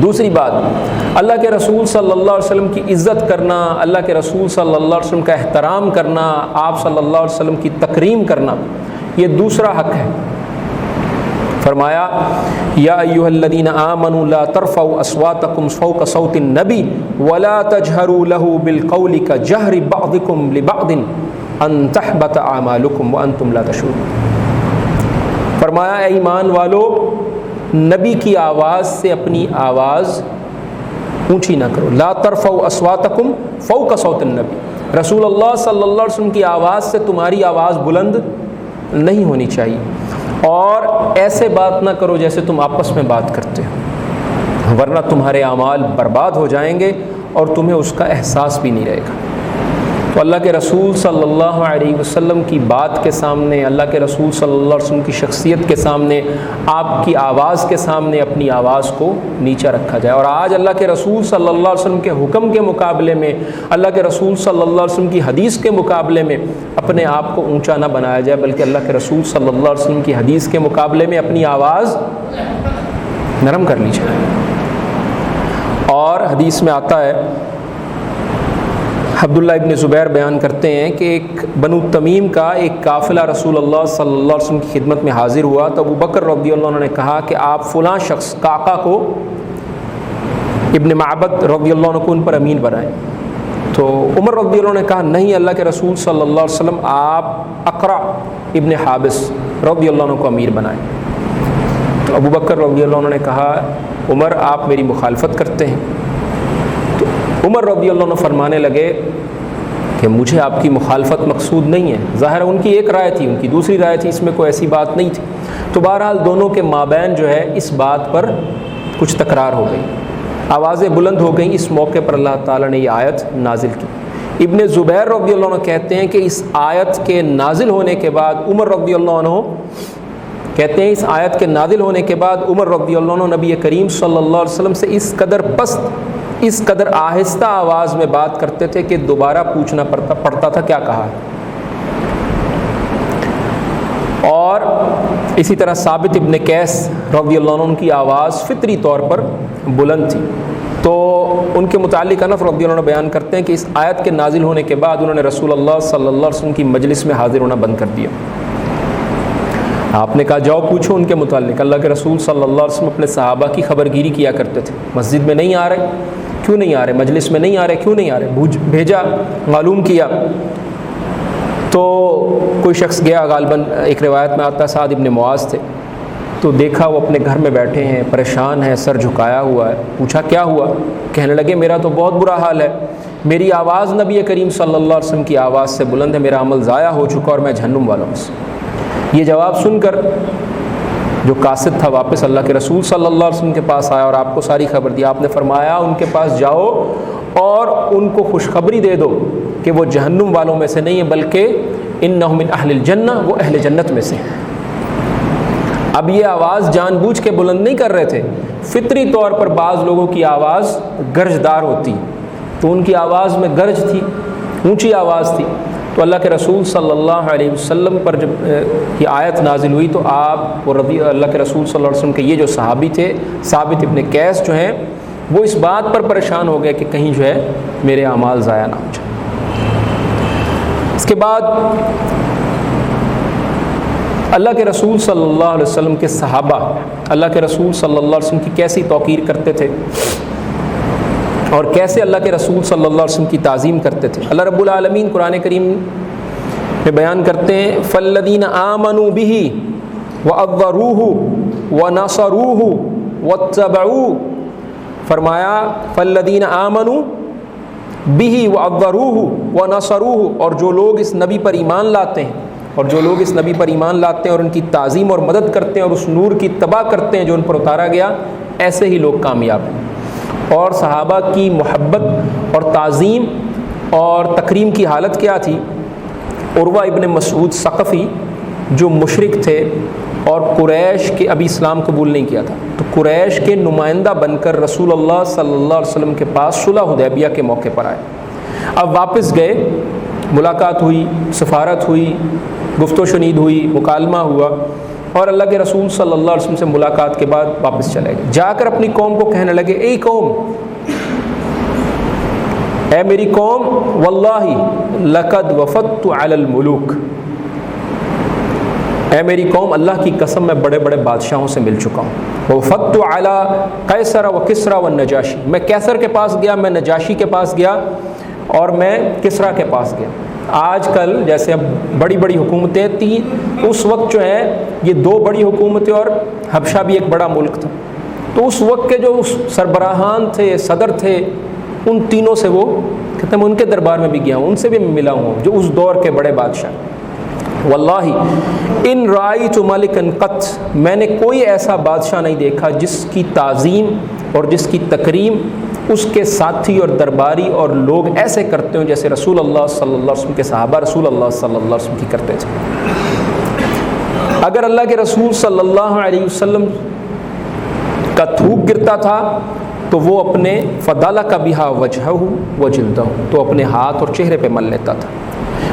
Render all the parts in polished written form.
دوسری بات، اللہ کے رسول صلی اللہ علیہ وسلم کی عزت کرنا، اللہ کے رسول صلی اللہ علیہ وسلم کا احترام کرنا، آپ صلی اللہ علیہ وسلم کی تکریم کرنا، یہ دوسرا حق ہے۔ فرمایا یا ایھا الذین آمنوا لا ترفعوا اصواتکم فوق صوت النبی ولا تجہروا له بالقول کجہر بعضکم لبعض ان تحبط اعمالکم وانتم لا تشعرون۔ فرمایا اے ایمان والو، نبی کی آواز سے اپنی آواز اونچی نہ کرو۔ لا ترفعوا اصواتکم فوق صوت النبی، رسول اللہ صلی اللہ علیہ وسلم کی آواز سے تمہاری آواز بلند نہیں ہونی چاہیے، اور ایسے بات نہ کرو جیسے تم آپس میں بات کرتے ہو، ورنہ تمہارے اعمال برباد ہو جائیں گے اور تمہیں اس کا احساس بھی نہیں رہے گا۔ تو اللہ کے رسول صلی اللہ علیہ وسلم کی بات کے سامنے، اللہ کے رسول صلی اللہ علیہ وسلم کی شخصیت کے سامنے، آپ کی آواز کے سامنے اپنی آواز کو نیچا رکھا جائے۔ اور آج اللہ کے رسول صلی اللہ علیہ وسلم کے حکم کے مقابلے میں، اللہ کے رسول صلی اللہ علیہ وسلم کی حدیث کے مقابلے میں اپنے آپ کو اونچا نہ بنایا جائے، بلکہ اللہ کے رسول صلی اللہ علیہ وسلم کی حدیث کے مقابلے میں اپنی آواز نرم کر لی جائے۔ اور حدیث میں آتا ہے، عبداللہ ابن زبیر بیان کرتے ہیں کہ ایک بنو تمیم کا ایک قافلہ رسول اللہ صلی اللہ علیہ وسلم کی خدمت میں حاضر ہوا، تو ابو بکر رضی اللہ عنہ نے کہا کہ آپ فلاں شخص قعقاع کو، ابن معبد رضی اللہ عنہ کو ان پر امین بنائیں۔ تو عمر رضی اللہ عنہ نے کہا نہیں، اللہ کے رسول صلی اللہ علیہ وسلم آپ اقرع ابن حابس رضی اللہ عنہ کو امیر بنائیں۔ تو ابو بکر رضی اللہ عنہ نے کہا عمر آپ میری مخالفت کرتے ہیں۔ تو عمر رضی اللہ عنہ فرمانے لگے کہ مجھے آپ کی مخالفت مقصود نہیں ہے، ظاہر ان کی ایک رائے تھی، ان کی دوسری رائے تھی، اس میں کوئی ایسی بات نہیں تھی۔ تو بہرحال دونوں کے مابین جو ہے اس بات پر کچھ تکرار ہو گئی، آوازیں بلند ہو گئیں۔ اس موقع پر اللہ تعالیٰ نے یہ آیت نازل کی۔ ابن زبیر رضی اللہ عنہ کہتے ہیں کہ اس آیت کے نازل ہونے کے بعد عمر رضی اللہ عنہ کہتے ہیں اس آیت کے نازل ہونے کے بعد عمر رضی اللہ عنہ نبی کریم صلی اللہ علیہ وسلم سے اس قدر پست، اس قدر آہستہ آواز میں بات کرتے تھے کہ دوبارہ پوچھنا پڑتا تھا کیا کہا ہے۔ اور اسی طرح ثابت ابن قیس رضی اللہ عنہ کی آواز فطری طور پر بلند تھی۔ تو ان کے متعلق انس رضی اللہ عنہ بیان کرتے ہیں کہ اس آیت کے نازل ہونے کے بعد انہوں نے رسول اللہ صلی اللہ علیہ وسلم کی مجلس میں حاضر ہونا بند کر دیا۔ آپ نے کہا جاؤ پوچھو ان کے متعلق۔ اللہ کے رسول صلی اللہ علیہ وسلم اپنے صحابہ کی خبر گیری کیا کرتے تھے، مسجد میں نہیں آ رہے کیوں نہیں آ رہے، مجلس میں نہیں آ رہے کیوں نہیں آ رہے، بھیجا، معلوم کیا۔ تو کوئی شخص گیا، غالباً ایک روایت میں آتا ہے سعد ابن معاذ تھے، تو دیکھا وہ اپنے گھر میں بیٹھے ہیں، پریشان ہیں، سر جھکایا ہوا ہے۔ پوچھا کیا ہوا؟ کہنے لگے میرا تو بہت برا حال ہے، میری آواز نبی کریم صلی اللہ علیہ وسلم کی آواز سے بلند ہے، میرا عمل ضائع ہو چکا اور میں جہنم والا ہوں۔ یہ جواب سن کر جو قاصد تھا واپس اللہ کے رسول صلی اللہ علیہ وسلم کے پاس آیا اور آپ کو ساری خبر دی۔ آپ نے فرمایا ان کے پاس جاؤ اور ان کو خوشخبری دے دو کہ وہ جہنم والوں میں سے نہیں ہے، بلکہ انہم من اہل الجنہ، وہ اہل جنت میں سے ہیں۔ اب یہ آواز جان بوجھ کے بلند نہیں کر رہے تھے، فطری طور پر بعض لوگوں کی آواز گرجدار ہوتی، تو ان کی آواز میں گرج تھی، اونچی آواز تھی۔ تو اللہ کے رسول صلی اللہ علیہ وسلم پر جب یہ آیت نازل ہوئی تو آپ اور اللہ کے رسول صلی اللہ علیہ وسلم کے یہ جو صحابی تھے ثابت ابن قیس جو ہیں، وہ اس بات پر پریشان ہو گئے کہ کہیں جو ہے میرے اعمال ضائع نہ ہو جائیں۔ اس کے بعد اللہ کے رسول صلی اللہ علیہ وسلم کے صحابہ اللہ کے رسول صلی اللہ علیہ وسلم کی کیسی توقیر کرتے تھے اور کیسے اللہ کے رسول صلی اللہ علیہ وسلم کی تعظیم کرتے تھے۔ اللہ رب العالمین قرآن کریم میں بیان کرتے ہیں فَالَّذِينَ آمَنُوا بِهِ وَعَذَّرُوهُ وَنَصَرُوهُ وَاتَّبَعُوهُ۔ فرمایا فَالَّذِينَ آمَنُوا بِهِ وَعَذَّرُوهُ وَنَصَرُوهُ، اور جو لوگ اس نبی پر ایمان لاتے ہیں اور جو لوگ اس نبی پر ایمان لاتے ہیں اور ان کی تعظیم اور مدد کرتے ہیں اور اس نور کی اتباع کرتے ہیں جو ان پر اتارا گیا، ایسے ہی لوگ کامیاب ہیں۔ اور صحابہ کی محبت اور تعظیم اور تکریم کی حالت کیا تھی؟ عروہ ابن مسعود ثقفی جو مشرک تھے اور قریش کے ابھی اسلام قبول نہیں کیا تھا، تو قریش کے نمائندہ بن کر رسول اللہ صلی اللہ علیہ وسلم کے پاس صلح حدیبیہ کے موقع پر آئے۔ اب واپس گئے، ملاقات ہوئی، سفارت ہوئی، گفت و شنید ہوئی، مکالمہ ہوا، اور اللہ کے رسول صلی اللہ علیہ وسلم سے ملاقات کے بعد واپس چلے گئے. جا کر اپنی قوم کو کہنے لگے, اے قوم, اے میری قوم, واللہ لقد وفدت علی الملوک, اے میری قوم اللہ کی قسم میں بڑے بڑے بادشاہوں سے مل چکا ہوں. وفدت علی قیصر و کسریٰ و نجاشی, میں قیصر کے پاس گیا, میں نجاشی کے پاس گیا, اور میں کسریٰ کے پاس گیا. آج کل جیسے اب بڑی بڑی حکومتیں تھیں, اس وقت جو ہے یہ دو بڑی حکومتیں اور حبشہ بھی ایک بڑا ملک تھا. تو اس وقت کے جو سربراہان تھے, صدر تھے, ان تینوں سے وہ کہتے ہیں, میں ان کے دربار میں بھی گیا ہوں, ان سے بھی ملا ہوں جو اس دور کے بڑے بادشاہ. واللہ ان رأیت ملکا قط, میں نے کوئی ایسا بادشاہ نہیں دیکھا جس کی تعظیم اور جس کی تکریم اس کے ساتھی اور درباری اور لوگ ایسے کرتے ہوں جیسے رسول اللہ صلی اللہ علیہ وسلم کے صحابہ رسول اللہ صلی اللہ علیہ وسلم کی کرتے تھے. اگر اللہ کے رسول صلی اللہ علیہ وسلم کا تھوک گرتا تھا تو وہ اپنے فدلک بہا وجہہ وجلدہ, تو اپنے ہاتھ اور چہرے پہ مل لیتا تھا.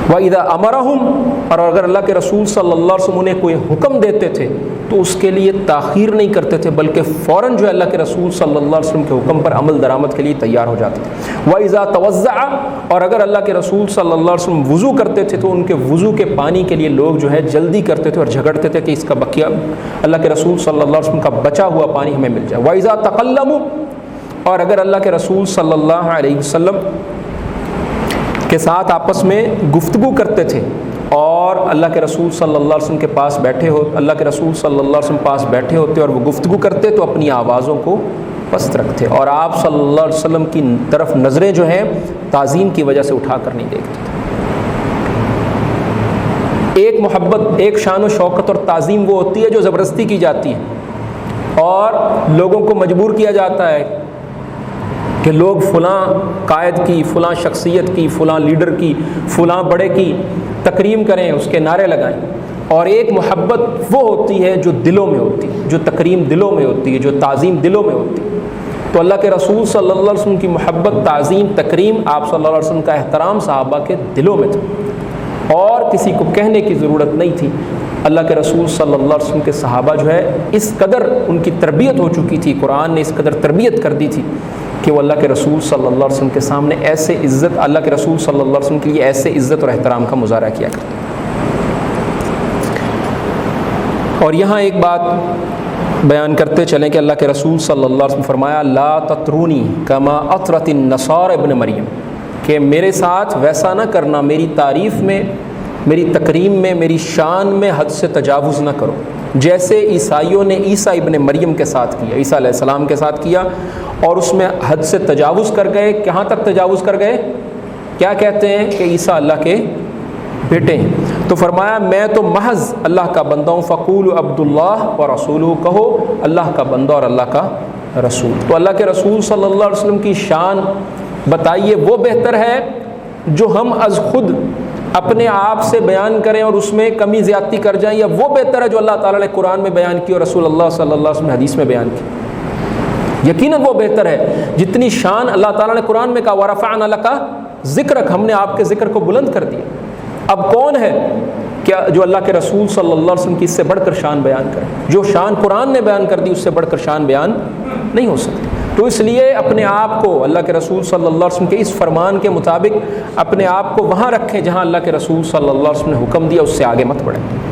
وَإِذَا أَمَرَهُمْ, اور اگر اللہ کے رسول صلی اللہ علیہ وسلم انہیں کوئی حکم دیتے تھے تو اس کے لیے تاخیر نہیں کرتے تھے, بلکہ فوراً جو ہے اللہ کے رسول صلی اللہ علیہ وسلم کے حکم پر عمل درآمد کے لیے تیار ہو جاتے تھے. وَإِذَا تَوَضَّعَ, اور اگر اللہ کے رسول صلی اللہ علیہ وسلم وضو کرتے تھے تو ان کے وضو کے پانی کے لیے لوگ جو ہے جلدی کرتے تھے اور جھگڑتے تھے کہ اس کا بقیہ اللہ کے رسول صلی اللہ علیہ وسلم کا بچا ہوا پانی ہمیں مل جائے. وَإِذَا تَقَلَّمُوا, اور اگر اللہ کے رسول صلی اللہ علیہ وسلم کے ساتھ آپس میں گفتگو کرتے تھے اور اللہ کے رسول صلی اللہ علیہ وسلم کے پاس بیٹھے ہو, اللہ کے رسول صلی اللہ علیہ وسلم پاس بیٹھے ہوتے اور وہ گفتگو کرتے تو اپنی آوازوں کو پست رکھتے, اور آپ صلی اللہ علیہ وسلم کی طرف نظریں جو ہیں تعظیم کی وجہ سے اٹھا کر نہیں دیکھتے تھے. ایک محبت, ایک شان و شوکت اور تعظیم وہ ہوتی ہے جو زبردستی کی جاتی ہے اور لوگوں کو مجبور کیا جاتا ہے کہ لوگ فلاں قائد کی, فلاں شخصیت کی, فلاں لیڈر کی, فلاں بڑے کی تکریم کریں, اس کے نعرے لگائیں. اور ایک محبت وہ ہوتی ہے جو دلوں میں ہوتی ہے, جو تکریم دلوں میں ہوتی ہے, جو تعظیم دلوں میں ہوتی ہے. تو اللہ کے رسول صلی اللہ علیہ وسلم کی محبت, تعظیم, تکریم, آپ صلی اللہ علیہ وسلم کا احترام صحابہ کے دلوں میں تھا اور کسی کو کہنے کی ضرورت نہیں تھی. اللہ کے رسول صلی اللہ علیہ وسلم کے صحابہ جو ہے اس قدر ان کی تربیت ہو چکی تھی, قرآن نے اس قدر تربیت کر دی تھی کہ وہ اللہ کے رسول صلی اللہ علیہ وسلم کے سامنے ایسے عزت, اللہ کے رسول صلی اللہ علیہ وسلم کے لیے ایسے عزت اور احترام کا مظاہرہ کیا کرتے. اور یہاں ایک بات بیان کرتے چلیں کہ اللہ کے رسول صلی اللہ علیہ وسلم فرمایا, لا تطرونی کما اطرت النصارى ابن مریم, کہ میرے ساتھ ویسا نہ کرنا, میری تعریف میں, میری تکریم میں, میری شان میں حد سے تجاوز نہ کرو جیسے عیسائیوں نے عیسیٰ ابن مریم کے ساتھ کیا, عیسیٰ علیہ السلام کے ساتھ کیا, اور اس میں حد سے تجاوز کر گئے. کہاں تک تجاوز کر گئے؟ کیا کہتے ہیں کہ عیسیٰ اللہ کے بیٹے ہیں. تو فرمایا میں تو محض اللہ کا بندہ ہوں, فقولوا عبد اللہ و رسولہ, کہو اللہ کا بندہ اور اللہ کا رسول. تو اللہ کے رسول صلی اللہ علیہ وسلم کی شان بتائیے وہ بہتر ہے جو ہم از خود اپنے آپ سے بیان کریں اور اس میں کمی زیادتی کر جائیں, یا وہ بہتر ہے جو اللہ تعالیٰ نے قرآن میں بیان کی اور رسول اللہ صلی اللہ علیہ وسلم نے حدیث میں بیان کی؟ یقیناً وہ بہتر ہے جتنی شان اللہ تعالیٰ نے قرآن میں کہا وَرَفَعْنَا لَكَ ذِكْرَكَ, ہم نے آپ کے ذکر کو بلند کر دیا. اب کون ہے کیا جو اللہ کے رسول صلی اللہ علیہ وسلم کی اس سے بڑھ کر شان بیان کرے؟ جو شان قرآن نے بیان کر دی اس سے بڑھ کر شان بیان نہیں ہو سکتی. تو اس لیے اپنے آپ کو اللہ کے رسول صلی اللہ علیہ وسلم کے اس فرمان کے مطابق اپنے آپ کو وہاں رکھیں جہاں اللہ کے رسول صلی اللہ علیہ وسلم نے حکم دیا, اس سے آگے مت بڑھیں.